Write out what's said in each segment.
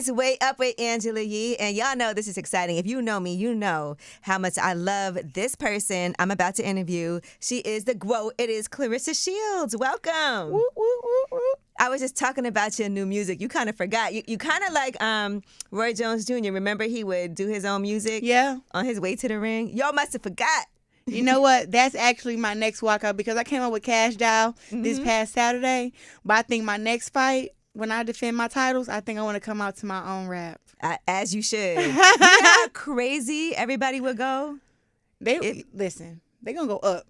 It's Way Up with Angela Yee, and y'all know this is exciting. If you know me, you know how much I love this person I'm about to interview. She is the GWOAT. It is Claressa Shields. Welcome. Woo, woo, woo, woo. I was just talking about your new music. You kind of forgot. You kind of like Roy Jones Jr. Remember he would do his own music? Yeah. On his way to the ring? Y'all must have forgot. You know what? That's actually my next walkout because I came up with Cash Doll this past Saturday. But I think my next fight, when I defend my titles, I think I want to come out to my own rap. As you should. You know how crazy everybody would go? Listen, they're going to go up.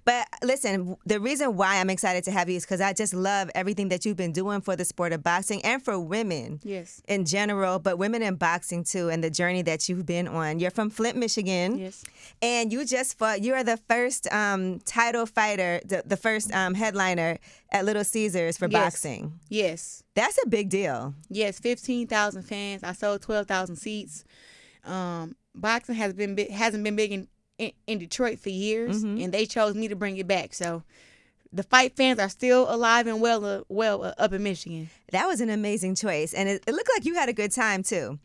But listen, the reason why I'm excited to have you is because I just love everything that you've been doing for the sport of boxing and for women in general, but women in boxing too, and the journey that you've been on. You're from Flint, Michigan. Yes. And you just fought, you are the first title fighter, the first headliner at Little Caesars for boxing. Yes. That's a big deal. Yes, 15,000 fans. I sold 12,000 seats. Boxing hasn't been big in Detroit for years, and they chose me to bring it back. So the fight fans are still alive and well up in Michigan. That was an amazing choice, and it looked like you had a good time too.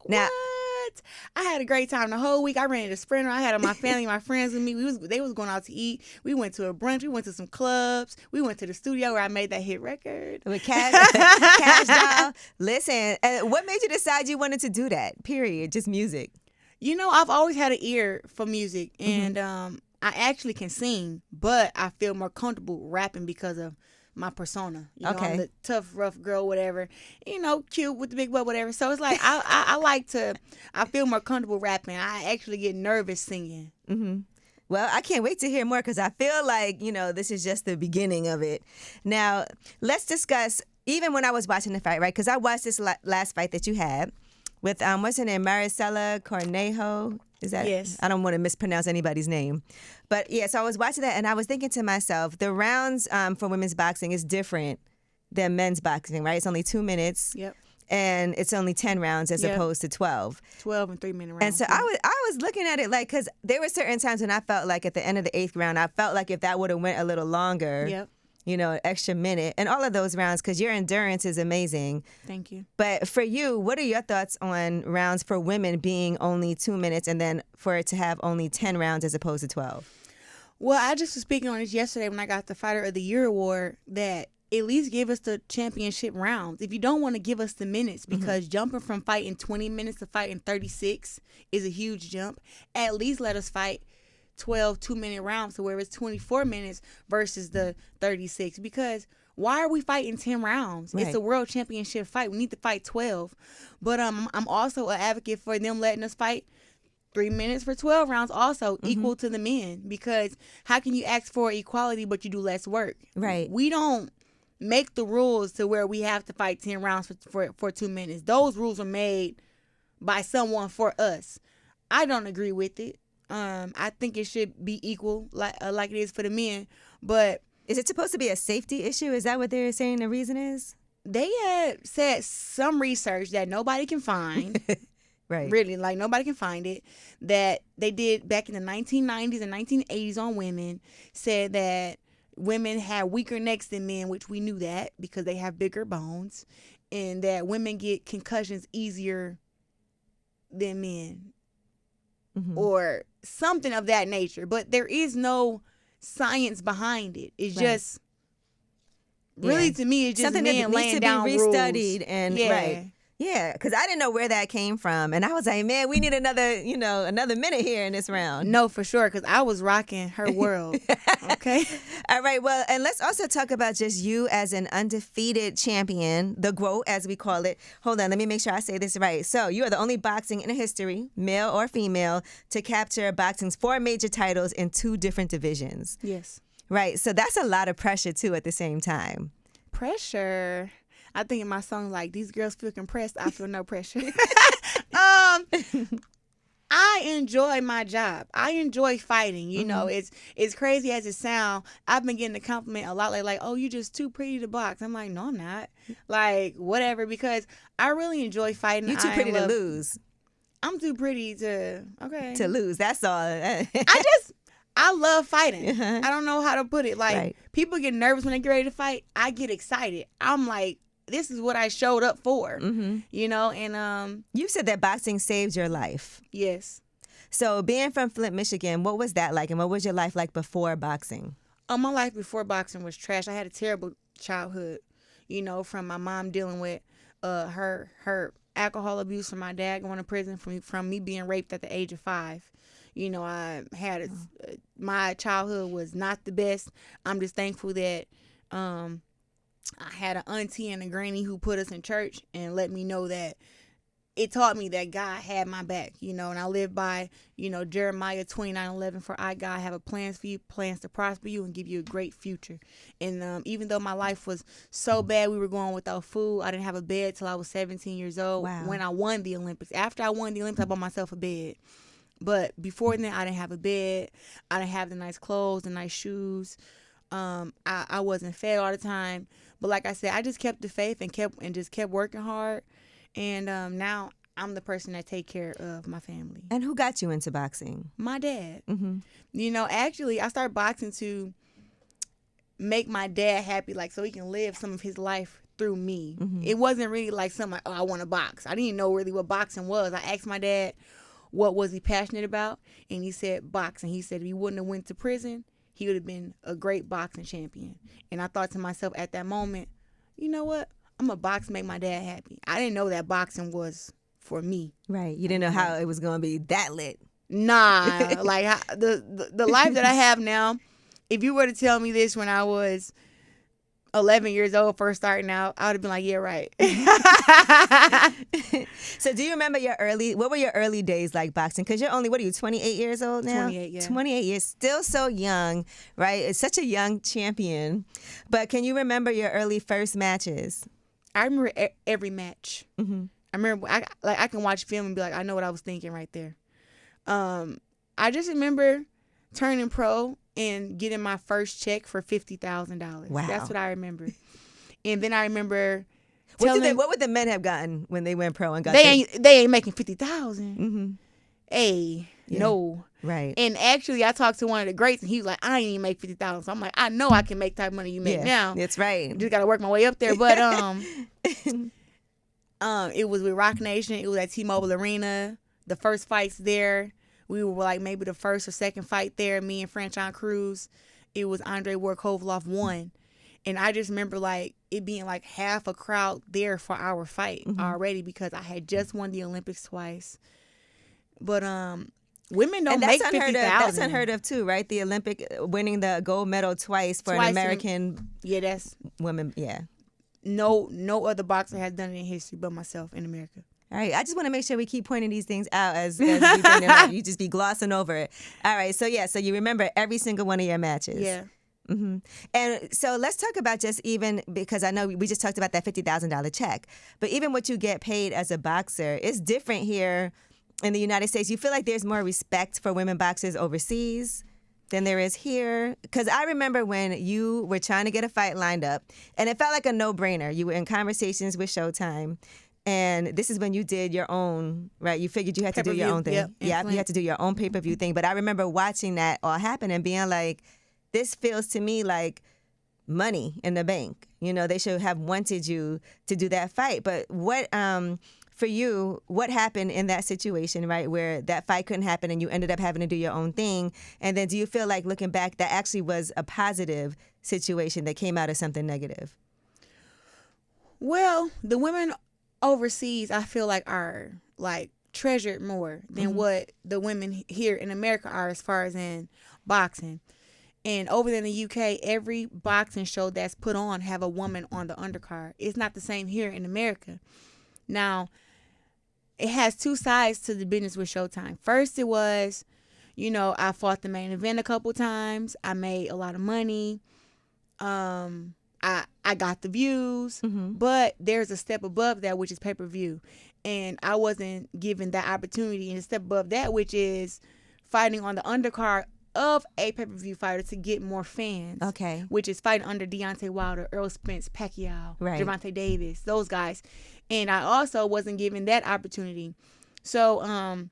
Now, what? I had a great time the whole week. I ran the Sprinter. I had my family, my friends with me. They was going out to eat. We went to a brunch. We went to some clubs. We went to the studio where I made that hit record with Cash Doll. Listen, what made you decide you wanted to do that? Period. Just music. You know, I've always had an ear for music, and I actually can sing, but I feel more comfortable rapping because of my persona. You know, I'm the tough, rough girl, whatever. You know, cute with the big butt, whatever. So it's like I feel more comfortable rapping. I actually get nervous singing. Well, I can't wait to hear more because I feel like, this is just the beginning of it. Now, let's discuss, even when I was watching the fight, right? Because I watched this last fight that you had with, what's her name, Maricela Cornejo. Is that? Yes. I don't want to mispronounce anybody's name. But yeah, so I was watching that and I was thinking to myself, the rounds for women's boxing is different than men's boxing, right? It's only 2 minutes. Yep. And it's only 10 rounds as opposed to 12. 12 and 3-minute rounds. And so I was looking at it like, because there were certain times when I felt like at the end of the 8th round, I felt like if that would have went a little longer, an extra minute, and all of those rounds, because your endurance is amazing. Thank you. But for you, what are your thoughts on rounds for women being only 2 minutes and then for it to have only 10 rounds as opposed to 12? Well, I just was speaking on this yesterday when I got the Fighter of the Year award, that at least give us the championship rounds. If you don't want to give us the minutes, because jumping from fighting 20 minutes to fighting 36 is a huge jump, at least let us fight 12 2-minute rounds to where it's 24 minutes versus the 36. Because why are we fighting 10 rounds? Right. It's a world championship fight. We need to fight 12. But I'm also an advocate for them letting us fight 3 minutes for 12 rounds also equal to the men. Because how can you ask for equality but you do less work? Right. We don't make the rules to where we have to fight 10 rounds for 2 minutes. Those rules are made by someone for us. I don't agree with it. I think it should be equal like it is for the men. But is it supposed to be a safety issue? Is that what they're saying the reason is? They had said some research that nobody can find. Right. Really, like nobody can find it. That they did back in the 1990s and 1980s on women, said that women have weaker necks than men, which we knew that because they have bigger bones, and that women get concussions easier than men. Or something of that nature. But there is no science behind it. It's just really, to me, it's just something men that needs laying to down be rules. restudied and Yeah, because I didn't know where that came from. And I was like, man, we need another minute here in this round. No, for sure, because I was rocking her world. Okay? All right, well, and let's also talk about just you as an undefeated champion, the GWOAT, as we call it. Hold on, let me make sure I say this right. So you are the only boxing in history, male or female, to capture boxing's 4 major titles in 2 different divisions. Yes. Right, so that's a lot of pressure, too, at the same time. Pressure? I think in my song, like, these girls feel compressed, I feel no pressure. I enjoy my job. I enjoy fighting. You know, it's crazy as it sounds. I've been getting the compliment a lot like, oh, you're just too pretty to box. I'm like, no, I'm not. Like, whatever, because I really enjoy fighting. You're too pretty to lose. I'm too pretty to lose. That's all. I love fighting. I don't know how to put it. Like, people get nervous when they get ready to fight. I get excited. I'm like, this is what I showed up for, Mm-hmm. you know. And You said that boxing saved your life. yes. So being from Flint, Michigan, what was that like, and what was your life like before boxing? My life before boxing was trash. I had a terrible childhood, you know, from my mom dealing with her alcohol abuse, from my dad going to prison, from me being raped at the age of 5. You know, I had my childhood was not the best. I'm just thankful that I had an auntie and a granny who put us in church and let me know that it taught me that God had my back, you know, and I live by, you know, Jeremiah 29:11, for I, God, have a plans for you, plans to prosper you and give you a great future. And even though my life was so bad, we were going without food. I didn't have a bed till I was 17 years old. Wow. When I won the Olympics. After I won the Olympics, I bought myself a bed. But before then, I didn't have a bed. I didn't have the nice clothes, the nice shoes. I wasn't fed all the time. But like I said, I just kept the faith and just kept working hard. And now I'm the person that take care of my family. And who got you into boxing? My dad. Mm-hmm. You know, actually, I started boxing to make my dad happy, like so he can live some of his life through me. Mm-hmm. It wasn't really like something like, oh, I want to box. I didn't know really what boxing was. I asked my dad what was he passionate about, and he said boxing. He said if he wouldn't have went to prison, he would have been a great boxing champion. And I thought to myself at that moment, you know what? I'm a box to make my dad happy. I didn't know that boxing was for me. Right. You didn't know how it was going to be that lit. Nah, like the life that I have now, if you were to tell me this when I was 11 years old, first starting out, I would have been like, yeah, right. So do you remember what were your early days like boxing? Because you're only, what are you, 28 years old now? 28, yeah. 28 years, still so young, right? It's such a young champion. But can you remember your early first matches? I remember every match. Mm-hmm. I remember, I can watch film and be like, I know what I was thinking right there. I just remember turning pro and getting my first check for $50,000. Wow. That's what I remember. And then I remember what would the men have gotten when they went pro and got they ain't making $50,000. Mm-hmm. Hey, Yeah. no. Right. And actually, I talked to one of the greats, and he was like, I ain't even make $50,000. So I'm like, I know I can make type of money you make now. That's right. Just got to work my way up there. But it was with Rock Nation. It was at T-Mobile Arena. The first fights there, we were like maybe the first or second fight there. Me and Franchon Cruz. It was Andre Ward Kovaloff won. And I just remember like it being like half a crowd there for our fight already, because I had just won the Olympics twice. But women don't make $50,000. That's unheard of too, right? The Olympic winning the gold medal twice for an American that's woman. Yeah. No other boxer has done it in history but myself in America. All right, I just want to make sure we keep pointing these things out as we bring them up. You just be glossing over it. All right, so you remember every single one of your matches. Yeah. Mm-hmm. And so let's talk about just even, because I know we just talked about that $50,000 check, but even what you get paid as a boxer is different here in the United States. You feel like there's more respect for women boxers overseas than there is here? Because I remember when you were trying to get a fight lined up, and it felt like a no-brainer. You were in conversations with Showtime, and this is when you did your own, right? You figured you had to do your own thing. Yep, you had to do your own pay-per-view thing. But I remember watching that all happen and being like, this feels to me like money in the bank. You know, they should have wanted you to do that fight. But what, for you, what happened in that situation, right, where that fight couldn't happen and you ended up having to do your own thing? And then do you feel like, looking back, that actually was a positive situation that came out of something negative? Well, the women overseas, I feel like, are like treasured more than what the women here in America are, as far as in boxing. And over there in the UK, every boxing show that's put on have a woman on the undercard. It's not the same here in America. Now, it has two sides to the business with Showtime. First, it was, you know, I fought the main event a couple times. I made a lot of money. I got the views. But there's a step above that, which is pay-per-view. And I wasn't given that opportunity. And a step above that, which is fighting on the undercard of a pay-per-view fighter to get more fans. Okay. Which is fighting under Deontay Wilder, Earl Spence, Pacquiao, Gervonta Davis, those guys. And I also wasn't given that opportunity. So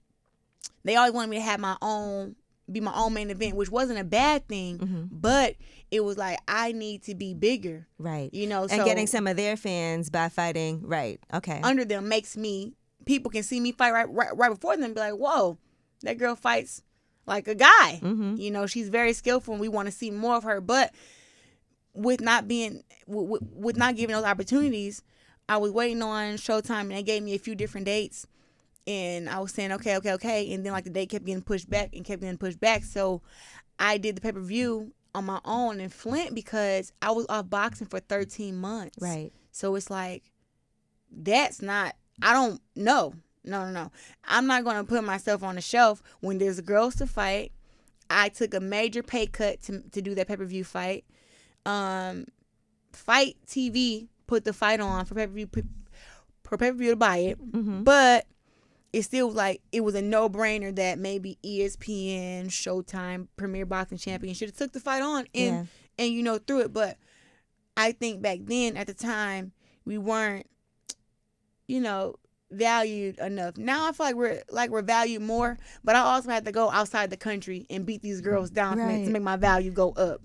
they always wanted me to have my own be my own main event, which wasn't a bad thing, but it was like I need to be bigger. Right. You know, and so getting some of their fans by fighting. Right. Okay. under them makes me, people can see me fight right before them and be like, whoa, that girl fights like a guy. You know, she's very skillful and we want to see more of her. But with not being, with not giving those opportunities, I was waiting on Showtime and they gave me a few different dates. And I was saying, okay. And then like the date kept getting pushed back. So I did the pay-per-view on my own in Flint because I was off boxing for 13 months. Right. So it's like, that's not, I don't know. No. I'm not going to put myself on the shelf when there's girls to fight. I took a major pay cut to do that pay-per-view fight. Fight TV put the fight on for pay-per-view to buy it. But it still like, it was a no-brainer that maybe ESPN, Showtime, Premier Boxing Champion should have took the fight on and you know, through it. But I think back then at the time we weren't, you know, valued enough. Now I feel like we're valued more, but I also had to go outside the country and beat these girls down to make my value go up.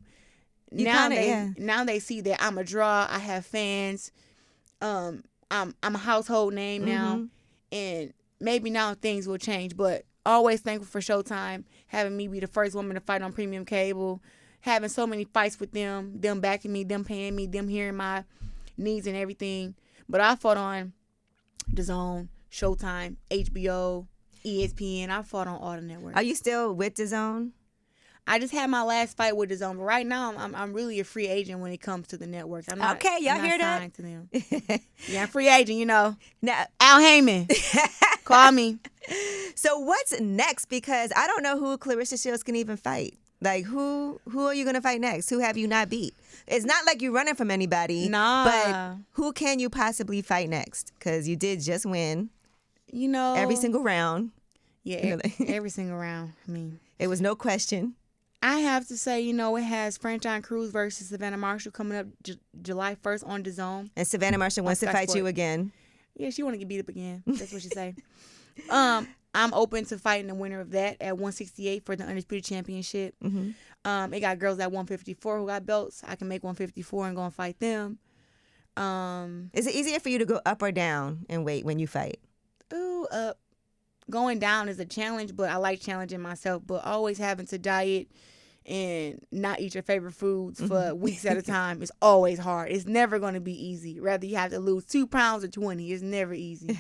Now they see that I'm a draw. I have fans. I'm a household name now, and maybe now things will change. But always thankful for Showtime having me be the first woman to fight on premium cable, having so many fights with them backing me, them paying me, them hearing my needs and everything. But I fought on DAZN, Showtime, HBO, ESPN. I fought on all the networks. Are you still with DAZN? I just had my last fight with DAZN, but right now I'm really a free agent when it comes to the networks. I'm not, okay, y'all I'm not hear signed that? to them. Yeah, I'm free agent. You know, Now, Al Heyman, call me. so what's next? Because I don't know who Claressa Shields can even fight. Like who are you gonna fight next? Who have you not beat? It's not like you're running from anybody. Nah. But who can you possibly fight next? Because you did just win. You know, Every single round. Yeah, every single round. I mean, it was no question. I have to say, you know, it has Franchon Cruz versus Savannah Marshall coming up July 1st on DAZN. And Savannah Marshall wants to fight you again. Yeah, she want to get beat up again. That's what she say. I'm open to fighting the winner of that at 168 for the Undisputed Championship. It got girls at 154 who got belts. I can make 154 and go and fight them. Is it easier for you to go up or down in weight when you fight? Ooh, up. Going down is a challenge, but I like challenging myself. But always having to diet and not eat your favorite foods for weeks at a time is always hard. It's never going to be easy. Rather you have to lose 2 pounds or 20. It's never easy.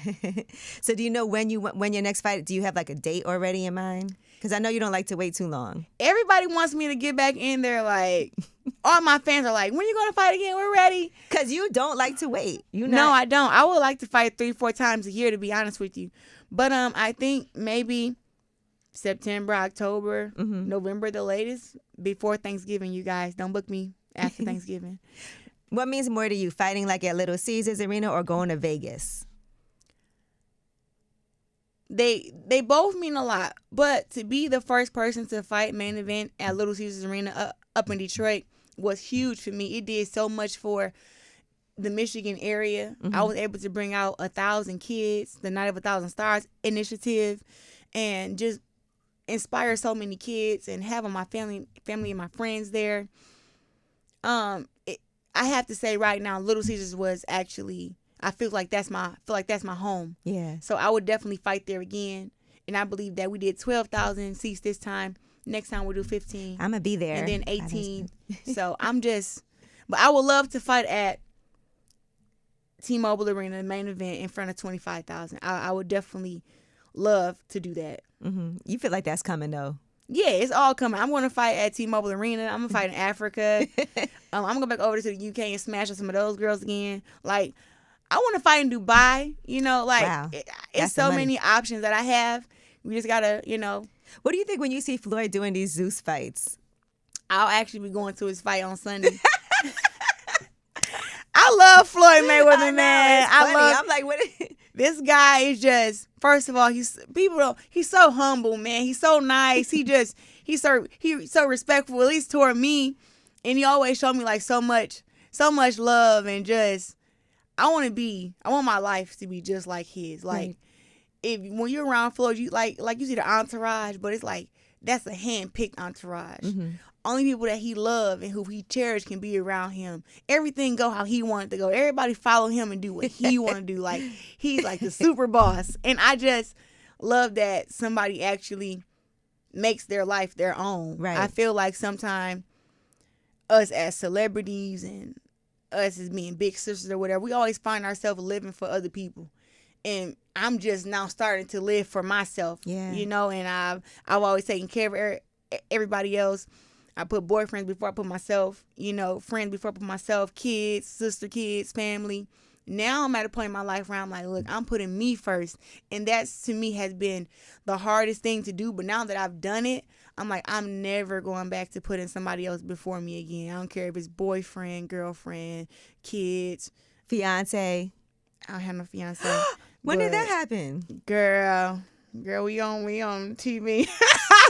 So do you know when your next fight, do you have like a date already in mind? Because I know you don't like to wait too long. Everybody wants me to get back in there. Like, all my fans are like, when are you going to fight again? We're ready. Because you don't like to wait. No, I don't. I would like to fight 3-4 times a year, to be honest with you. But I think maybe September, October, November, the latest, before Thanksgiving, you guys. Don't book me after Thanksgiving. What means more to you, fighting like at Little Caesars Arena or going to Vegas? They both mean a lot, but to be the first person to fight main event at Little Caesars Arena up in Detroit was huge for me. It did so much for the Michigan area. I was able to bring out 1,000 kids, the Night of 1,000 Stars initiative, and just inspire so many kids and having my family and my friends there. I have to say right now, Little Caesars was actually, I feel like that's my home. Yeah. So I would definitely fight there again. And I believe that we did 12,000 seats this time. Next time we'll do 15. I'm going to be there. And then 18. So but I would love to fight at T-Mobile Arena, the main event, in front of 25,000. I would definitely love to do that. You feel like that's coming though? Yeah, it's all coming. I'm going to fight at T-Mobile Arena. I'm going to fight in Africa. I'm going to go back over to the UK and smash on some of those girls again. Like, I want to fight in Dubai. You know, like, wow. It's so many options that I have. We just got to, you know. What do you think when you see Floyd doing these Zeus fights? I'll actually be going to his fight on Sunday. I love Floyd Mayweather, man. I'm like, what? This guy is just, first of all, he's so humble, man. He's so nice. He's so respectful, at least toward me. And he always showed me like so much love, and just, I want my life to be just like his. Like, when you're around Floyd, you like you see the entourage, but it's like that's a hand-picked entourage. Mm-hmm. Only people that he loved and who he cherished can be around him. Everything go how he wanted to go. Everybody follow him and do what he want to do. Like, he's like the super boss. And I just love that somebody actually makes their life their own. Right. I feel like sometimes us as celebrities and us as being big sisters or whatever, we always find ourselves living for other people. And I'm just now starting to live for myself. Yeah. You know, and I've always taken care of everybody else. I put boyfriends before I put myself, you know, friends before I put myself, kids, sister kids, family. Now I'm at a point in my life where I'm like, look, I'm putting me first. And that, to me, has been the hardest thing to do. But now that I've done it, I'm like, I'm never going back to putting somebody else before me again. I don't care if it's boyfriend, girlfriend, kids. Fiance. I don't have no fiance. When did that happen? Girl, we on TV.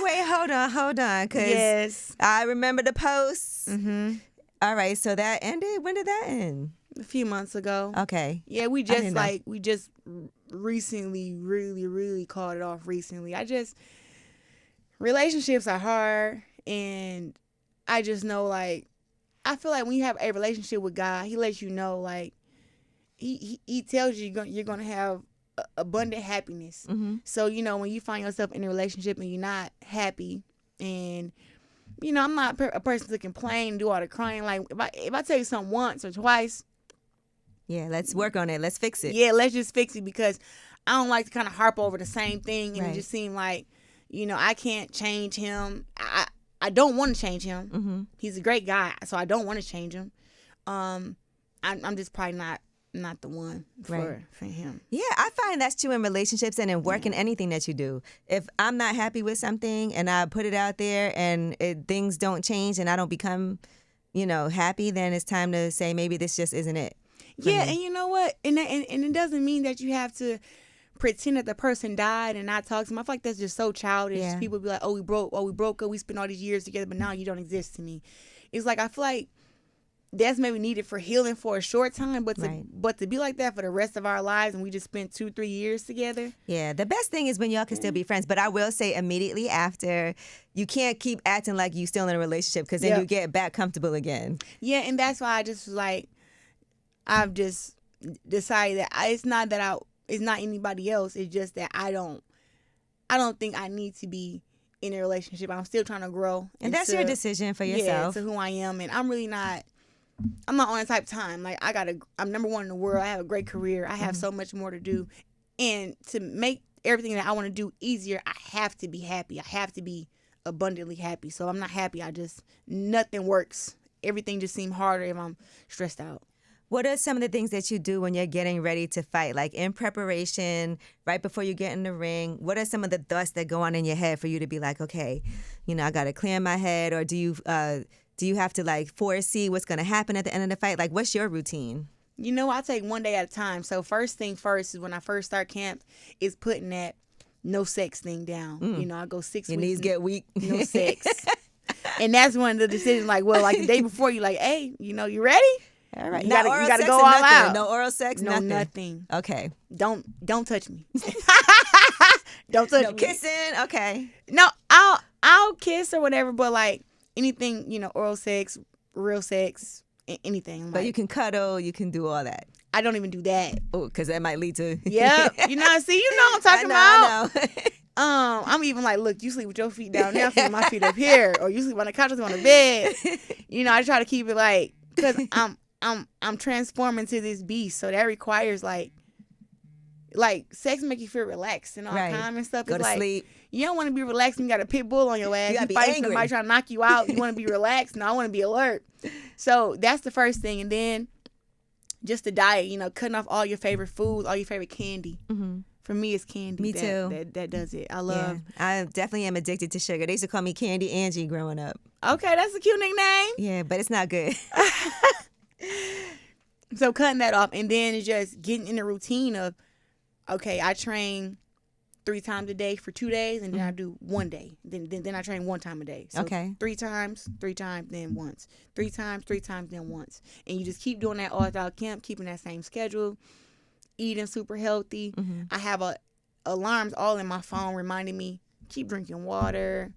Wait, hold on. Cause Yes. I remember the posts. Mm-hmm. All right, so that ended. When did that end? A few months ago. Okay. Yeah, we didn't know. just recently really called it off recently. Relationships are hard, and I just know, like, I feel like when you have a relationship with God, he lets you know, like, he tells you you're going to have abundant happiness. Mm-hmm. So, you know, when you find yourself in a relationship and you're not happy, and, you know, I'm not a person to complain and do all the crying. Like, if I tell you something once or twice, Yeah, let's work on it. Let's fix it. yeah, let's just fix it, because I don't like to kind of harp over the same thing, and Right. it just seemed like, you know, I can't change him. I don't want to change him. Mm-hmm. He's a great guy, so I don't want to change him. I'm just probably not the one for him. Yeah, I find that's true in relationships and in work and anything that you do. If I'm not happy with something and I put it out there and things don't change and I don't become, you know, happy, then it's time to say maybe this just isn't it. Yeah, me. and you know what? And it doesn't mean that you have to pretend that the person died and not talk to them. I feel like that's just so childish. Yeah. People be like, we broke up, we spent all these years together, but now you don't exist to me. It's like, I feel like that's maybe needed for healing for a short time, but to be like that for the rest of our lives and we just spent 2-3 years together. Yeah, the best thing is when y'all can still be friends. But I will say immediately after, you can't keep acting like you still in a relationship, because then you get back comfortable again. Yeah, and that's why I just was like, I've just decided that it's not anybody else. It's just that I don't think I need to be in a relationship. I'm still trying to grow. And that's your decision for yourself. Yeah, to who I am. And I'm not on that type of time. Like, I'm number one in the world. I have a great career. I have so much more to do. And to make everything that I want to do easier, I have to be happy. I have to be abundantly happy. So I'm not happy. Nothing works. Everything just seems harder if I'm stressed out. What are some of the things that you do when you're getting ready to fight? Like in preparation, right before you get in the ring, what are some of the thoughts that go on in your head for you to be like, okay, you know, I got to clear my head? Or do you have to like foresee what's going to happen at the end of the fight? Like, what's your routine? You know, I take one day at a time. So first thing first is when I first start camp is putting that no sex thing down. You know, I go 6 weeks. Your knees get weak. No sex. And that's one of the decisions, like, well, like the day before, you like, hey, you know, you ready? All right. You gotta sex go or all nothing? out. No oral sex? No, nothing. Okay. Don't touch me. Don't touch No me. kissing? Okay. No, I'll kiss or whatever, but like anything, you know, oral sex, real sex, anything. But like, you can cuddle, you can do all that. I don't even do that. Oh, because that might lead to... Yep. You know, see, you know what I'm talking about. I know. I'm even like, look, you sleep with your feet down there, I sleep with my feet up here, or you sleep on the couch, I sleep on the bed. You know, I try to keep it like, because I'm transforming to this beast, so that requires like sex make you feel relaxed and all calm and stuff. Go it's to like, sleep. You don't want to be relaxed and you got a pit bull on your ass. You gotta be fighting angry. Somebody trying to knock you out. You want to be relaxed. No, I want to be alert. So that's the first thing, and then just the diet. You know, cutting off all your favorite foods, all your favorite candy. Mm-hmm. For me, it's candy. Me too. That does it. I love. Yeah, I definitely am addicted to sugar. They used to call me Candy Angie growing up. Okay, that's a cute nickname. Yeah, but it's not good. So cutting that off, and then it's just getting in the routine of, okay, I train 3 times a day for 2 days, and then I do 1 day. Then I train 1 time a day. So Okay. 3 times, then once. 3 times, then once. And you just keep doing that all throughout camp, keeping that same schedule, eating super healthy. I have alarms all in my phone reminding me, keep drinking water.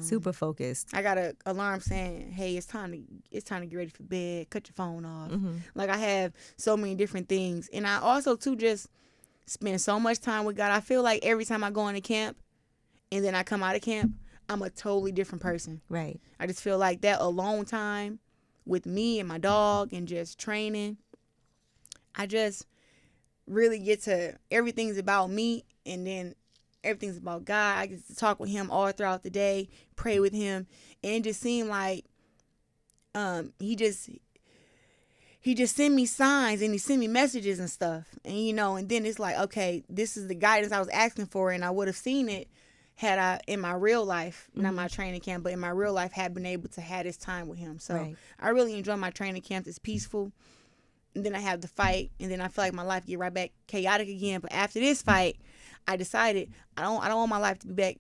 Super focused. I got an alarm saying, "Hey, it's time to get ready for bed. Cut your phone off." Like I have so many different things, and I also too just spend so much time with God. I feel like every time I go into camp, and then I come out of camp, I'm a totally different person. Right. I just feel like that alone time with me and my dog and just training, I just really get to, everything's about me, and then everything's about God. I get to talk with him all throughout the day, pray with him, and it just seemed like he just sent me signs and he sent me messages and stuff. And and then it's like, okay, this is the guidance I was asking for, and I would have seen it had I, in my real life, not my training camp, but in my real life, had been able to have this time with him. So I really enjoy my training camps. It's peaceful. And then I have the fight, and then I feel like my life get right back chaotic again. But after this fight, I decided I don't want my life to be back,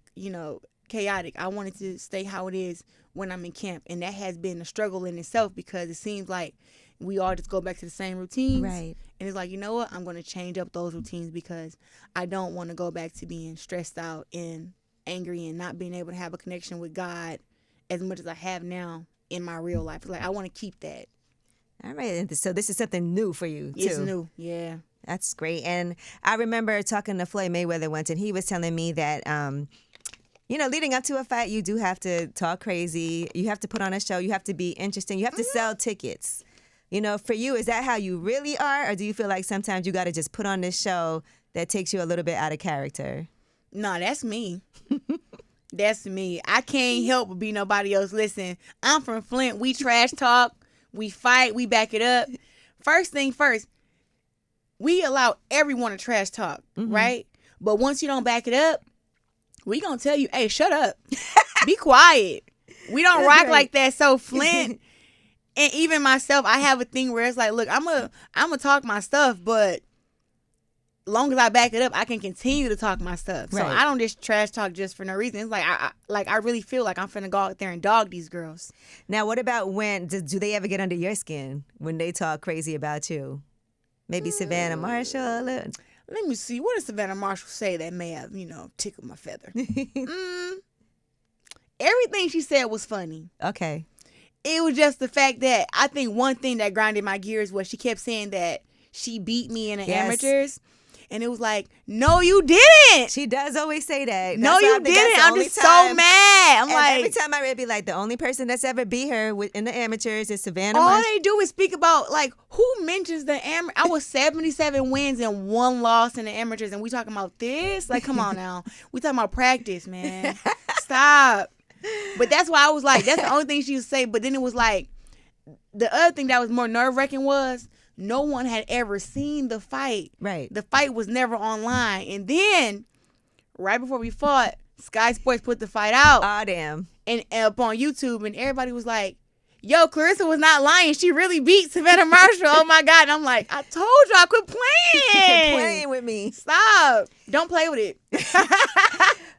chaotic. I wanted to stay how it is when I'm in camp, and that has been a struggle in itself because it seems like we all just go back to the same routines. Right. And it's like, you know what? I'm going to change up those routines because I don't want to go back to being stressed out and angry and not being able to have a connection with God as much as I have now in my real life. Like I want to keep that. All right. So this is something new for you, too. It's new. Yeah. That's great. And I remember talking to Floyd Mayweather once, and he was telling me that, leading up to a fight, you do have to talk crazy. You have to put on a show. You have to be interesting. You have to sell tickets. For you, is that how you really are? Or do you feel like sometimes you got to just put on this show that takes you a little bit out of character? No, that's me. That's me. I can't help but be nobody else. Listen, I'm from Flint. We trash talk. We fight. We back it up. First thing first, we allow everyone to trash talk, right? But once you don't back it up, we gonna tell you, hey, shut up. Be quiet. We don't rock like that. So Flint, and even myself, I have a thing where it's like, look, I'm a talk my stuff, but long as I back it up, I can continue to talk my stuff. So I don't just trash talk just for no reason. It's like I really feel like I'm finna go out there and dog these girls. Now, what about when do they ever get under your skin when they talk crazy about you? Maybe Savannah Marshall. Let me see. What did Savannah Marshall say that may have, tickled my feather? Everything she said was funny. Okay. It was just the fact that I think one thing that grinded my gears was she kept saying that she beat me in the amateurs. And it was like, no, you didn't. She does always say that. No, you didn't. I'm just so mad. I'm like, every time I read, be like, the only person that's ever beat her in the amateurs is Savannah. All they do is speak about, like, who mentions the amateur? I was 77 wins and 1 loss in the amateurs, and we talking about this? Like, come on now. We talking about practice, man. Stop. But that's why I was like, that's the only thing she would say. But then it was like, the other thing that was more nerve-wracking was, no one had ever seen the fight. Right. The fight was never online. And then, right before we fought, Sky Sports put the fight out. Oh, damn. And up on YouTube, and everybody was like, yo, Claressa was not lying. She really beat Savannah Marshall. Oh, my God. And I'm like, I told y'all, quit playing. Playing with me. Stop. Don't play with it.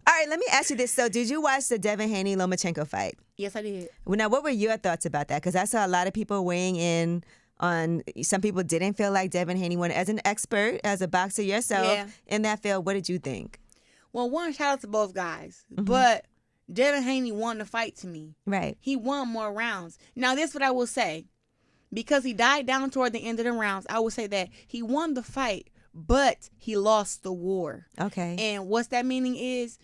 All right, let me ask you this. So did you watch the Devin Haney-Lomachenko fight? Yes, I did. Well, now, what were your thoughts about that? Because I saw a lot of people weighing in on, some people didn't feel like Devin Haney won. As an expert, as a boxer yourself in that field, what did you think? Well, one, shout out to both guys. But Devin Haney won the fight to me. Right. He won more rounds. Now, this is what I will say. Because he died down toward the end of the rounds, I will say that he won the fight, but he lost the war. Okay. And what's that meaning is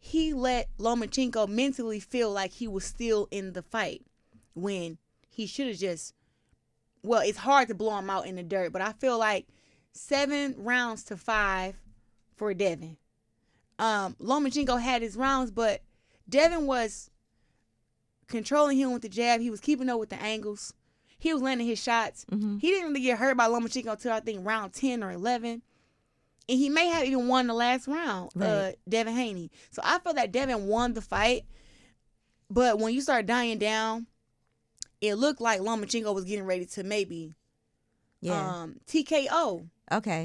he let Lomachenko mentally feel like he was still in the fight when he should have just, well, it's hard to blow him out in the dirt, but I feel like 7 rounds to 5 for Devin. Lomachenko had his rounds, but Devin was controlling him with the jab. He was keeping up with the angles. He was landing his shots. He didn't really get hurt by Lomachenko until I think round 10 or 11. And he may have even won the last round, Devin Haney. So I feel that Devin won the fight. But when you start dying down, it looked like Lomachenko was getting ready to maybe TKO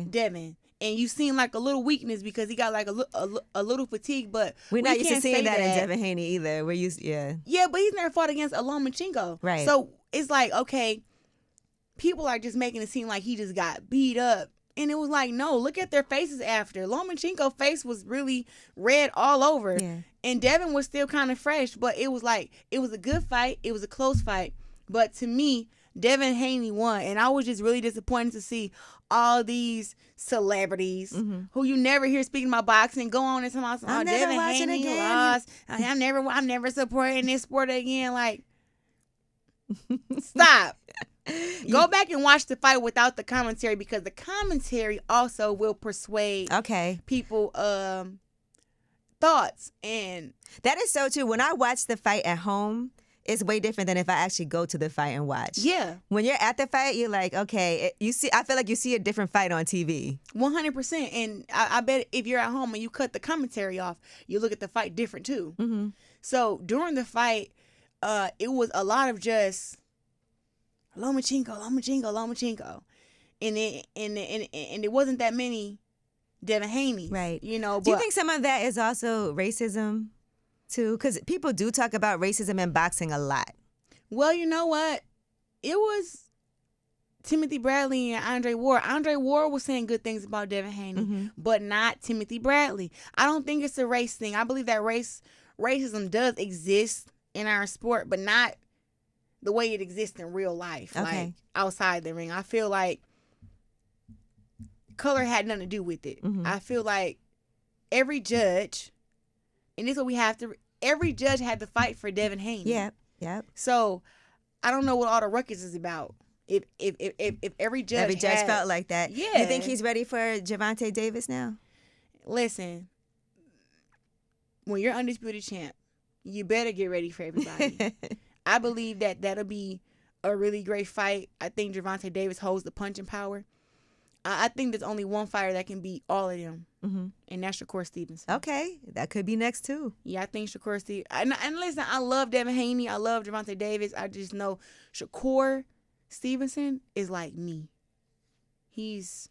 Devin. And you seen like a little weakness because he got like a little fatigue. But we're not used to seeing that in Devin Haney either. We're used, Yeah, but he's never fought against a Lomachenko. Right. So it's like, okay, people are just making it seem like he just got beat up. And it was like, no, look at their faces after. Lomachenko's face was really red all over. Yeah. And Devin was still kind of fresh, but it was like, it was a good fight. It was a close fight. But to me, Devin Haney won. And I was just really disappointed to see all these celebrities who you never hear speaking about boxing go on and talk about, Devin Haney lost. I'm never supporting this sport again. Like, stop. Go back and watch the fight without the commentary, because the commentary also will persuade people thoughts. And that is so true. When I watch the fight at home, it's way different than if I actually go to the fight and watch. Yeah. When you're at the fight, you're like, okay, I feel like you see a different fight on TV. 100%. And I bet if you're at home and you cut the commentary off, you look at the fight different too. Mm-hmm. So during the fight, it was a lot of just Lomachenko. And it wasn't that many Devin Haney. Right. You know, do you think some of that is also racism too? Because people do talk about racism in boxing a lot. Well, you know what? It was Timothy Bradley and Andre Ward. Andre Ward was saying good things about Devin Haney, but not Timothy Bradley. I don't think it's a race thing. I believe that racism does exist in our sport, but not the way it exists in real life, like outside the ring. I feel like color had nothing to do with it. I feel like every judge, and this is what we have to, every judge had to fight for Devin Haney. Yep. So I don't know what all the ruckus is about. If every judge felt like that. Yeah. You think he's ready for Gervonta Davis now? Listen, when you're undisputed champ, you better get ready for everybody. I believe that that'll be a really great fight. I think Gervonta Davis holds the punching power. I think there's only one fighter that can beat all of them, and that's Shakur Stevenson. Okay, that could be next too. Yeah, I think Shakur Stevenson. And listen, I love Devin Haney. I love Gervonta Davis. I just know Shakur Stevenson is like me. He's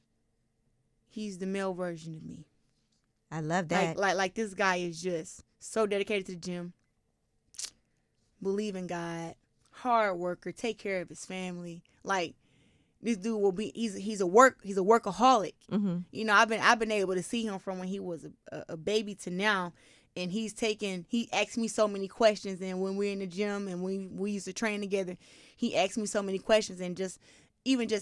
the male version of me. I love that. Like this guy is just so dedicated to the gym. Believe in God, hard worker, take care of his family. Like, this dude will be, he's a workaholic. You know, I've been able to see him from when he was a baby to now, and he asked me so many questions. And when we're in the gym and we used to train together, he asked me so many questions, and just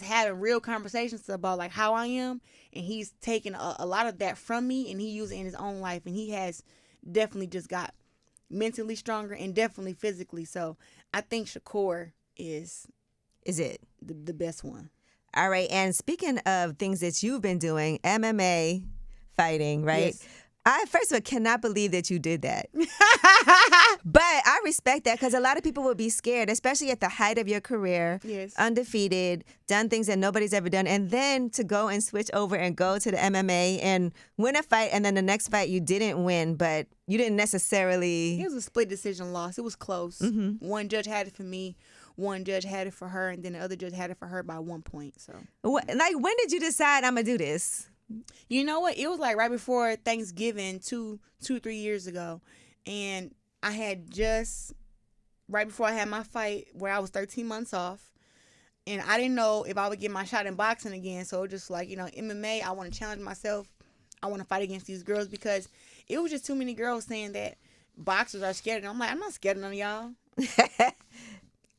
having real conversations about like how I am, and he's taken a lot of that from me, and he used it in his own life, and he has definitely just got mentally stronger and definitely physically. So I think Shakur is it the best one. All right. And speaking of things that you've been doing, MMA fighting, right? Yes. I first of all cannot believe that you did that. But I respect that, because a lot of people would be scared, especially at the height of your career. Yes. Undefeated, done things that nobody's ever done, and then to go and switch over and go to the MMA and win a fight, and then the next fight you didn't win, but you didn't necessarily. It was a split decision loss. It was close. One judge had it for me, one judge had it for her, and then the other judge had it for her by 1 point. So, Like, when did you decide I'm gonna do this? You know what? It was like right before Thanksgiving, 3 years ago, and I had just right before I had my fight where I was 13 months off, and I didn't know if I would get my shot in boxing again. So just like, you know, MMA, I want to challenge myself. I want to fight against these girls, because it was just too many girls saying that boxers are scared, and I'm like, I'm not scared of none of y'all.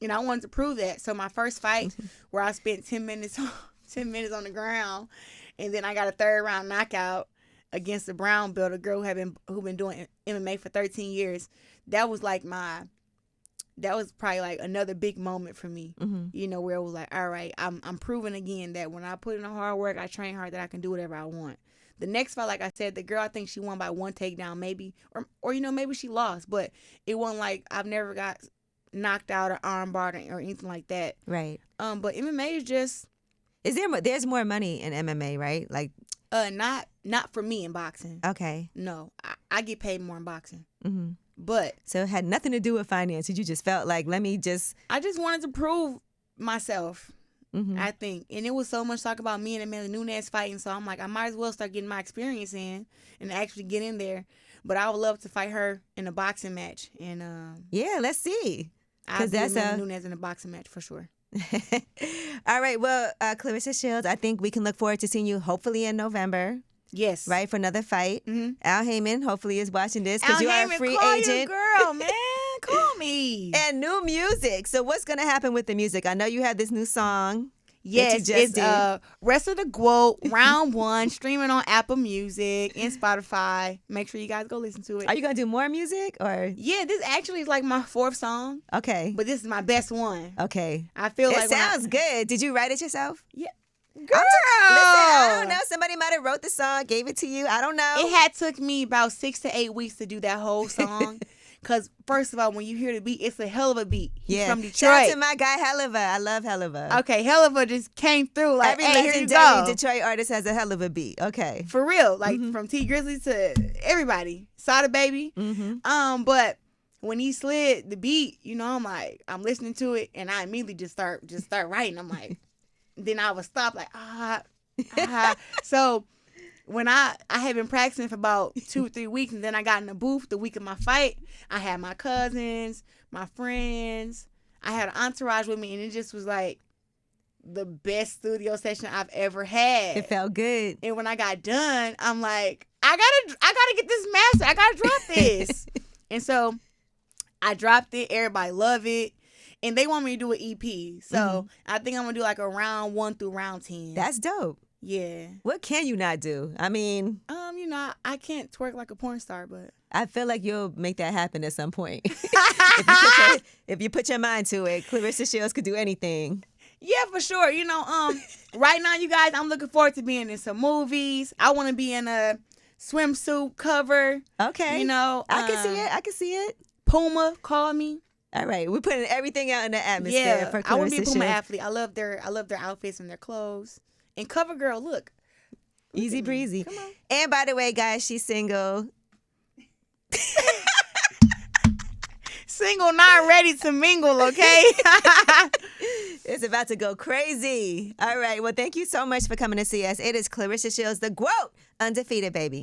And I wanted to prove that. So my first fight, where I spent 10 minutes on the ground, and then I got a third round knockout against the brown belt, a girl who been doing MMA for 13 years. That was probably like another big moment for me. You know, where it was like, all right, I'm proving again that when I put in the hard work, I train hard, that I can do whatever I want. The next fight, like I said, the girl, I think she won by one takedown, maybe, or you know, maybe she lost, but it wasn't like I've never got knocked out or armbarred or anything like that. Right. But MMA is just. There's more money in MMA, right? Like, not for me in boxing. Okay. No, I get paid more in boxing. But so it had nothing to do with finances. You just felt like, I just wanted to prove myself. I think, and it was so much talk about me and Amanda Nunes fighting. So I'm like, I might as well start getting my experience in and actually get in there. But I would love to fight her in a boxing match. And yeah, let's see. I'll be Amanda Nunes in a boxing match for sure. All right. Well, Claressa Shields, I think we can look forward to seeing you hopefully in November. Yes. Right, for another fight. Mhm. Al Heyman hopefully is watching this because Al you are a Heyman, free call agent. your girl, man. Call me. And new music. So what's going to happen with the music? I know you have this new song. Yes, it's Rest of the Quote, round 1, streaming on Apple Music and Spotify. Make sure you guys go listen to it. Are you going to do more music or? Yeah, this actually is like my 4th song, Okay. but this is my best one. Okay. I feel It like sounds good. Did you write it yourself? Yeah. Girl, Listen, I don't know. Somebody might have wrote the song, gave it to you. I don't know. It had took me about 6 to 8 weeks to do that whole song. Because first of all, when you hear the beat, it's a hell of a beat. He's from Detroit. Shout out to my guy Helliver. I love Helliver. Okay, Helliver just came through like, Every hey, here you legendary go. Detroit artist has a hell of a beat. Okay. For real, like from T Grizzly to everybody. Sada Baby. Mm-hmm. But when he slid the beat, you know, I'm listening to it and I immediately just start writing. I'm like, then I would stop like, So when I had been practicing for about 2 or 3 weeks, and then I got in the booth the week of my fight. I had my cousins, my friends. I had an entourage with me, and it just was like the best studio session I've ever had. It felt good. And when I got done, I'm like, I gotta get this master. I gotta drop this. And so I dropped it. Everybody love it. And they want me to do an EP. So I think I'm gonna do like a round 1 through round 10. That's dope. Yeah. What can you not do? I mean, you know, I can't twerk like a porn star, but I feel like you'll make that happen at some point. if you put your mind to it, Claressa Shields could do anything. Yeah, for sure. You know, right now, you guys, I'm looking forward to being in some movies. I want to be in a swimsuit cover. Okay. You know, I can see it. I can see it. Puma, call me. All right, we're putting everything out in the atmosphere Yeah, for Claressa I want to be a Puma Shields. athlete. I love their outfits and their clothes. And CoverGirl, look. Easy breezy. Come on. And by the way, guys, she's single. Single, not ready to mingle, okay? It's about to go crazy. All right. Well, thank you so much for coming to see us. It is Claressa Shields, the GWOAT, undefeated baby.